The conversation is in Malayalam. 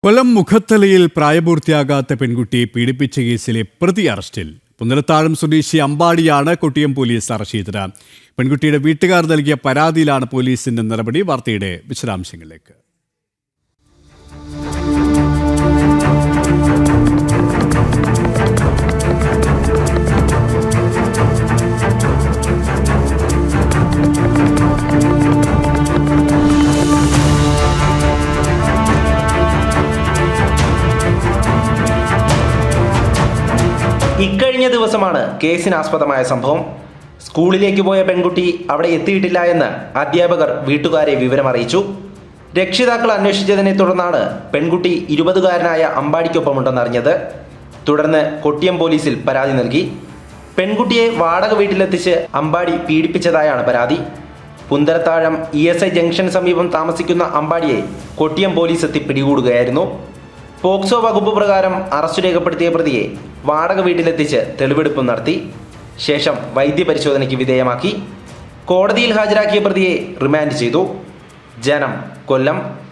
കൊല്ലം മുഖത്തലയിൽ പ്രായപൂർത്തിയാകാത്ത പെൺകുട്ടിയെ പീഡിപ്പിച്ച കേസിലെ പ്രതി അറസ്റ്റിൽ. പുന്നലത്താഴം സ്വദേശി അമ്പാടിയാണ് കൊട്ടിയം പോലീസ് അറസ്റ്റ് ചെയ്തത്. പെൺകുട്ടിയുടെ വീട്ടുകാർ നൽകിയ പരാതിയിലാണ് പോലീസിന്റെ നടപടി. വാർത്തയുടെ വിശദാംശങ്ങളിലേക്ക്. ഇക്കഴിഞ്ഞ ദിവസമാണ് കേസിനാസ്പദമായ സംഭവം. സ്കൂളിലേക്ക് പോയ പെൺകുട്ടി അവിടെ എത്തിയിട്ടില്ല എന്ന് അധ്യാപകർ വീട്ടുകാരെ വിവരമറിയിച്ചു. രക്ഷിതാക്കൾ അന്വേഷിച്ചതിനെ തുടർന്നാണ് പെൺകുട്ടി 20കാരനായ അമ്പാടിക്കൊപ്പമുണ്ടെന്നറിഞ്ഞത്. തുടർന്ന് കൊട്ടിയം പോലീസിൽ പരാതി നൽകി. പെൺകുട്ടിയെ വാടക വീട്ടിലെത്തിച്ച് അമ്പാടി പീഡിപ്പിച്ചതായാണ് പരാതി. പുന്തലത്താഴം ESI ജംഗ്ഷൻ സമീപം താമസിക്കുന്ന അമ്പാടിയെ കൊട്ടിയം പോലീസ് എത്തി പിടികൂടുകയായിരുന്നു. പോക്സോ വകുപ്പ് പ്രകാരം അറസ്റ്റ് രേഖപ്പെടുത്തിയ പ്രതിയെ വാടക വീട്ടിലെത്തിച്ച് തെളിവെടുപ്പും നടത്തി. ശേഷം വൈദ്യപരിശോധനയ്ക്ക് വിധേയമാക്കി. കോടതിയിൽ ഹാജരാക്കിയ പ്രതിയെ റിമാൻഡ് ചെയ്തു. ജനം, കൊല്ലം.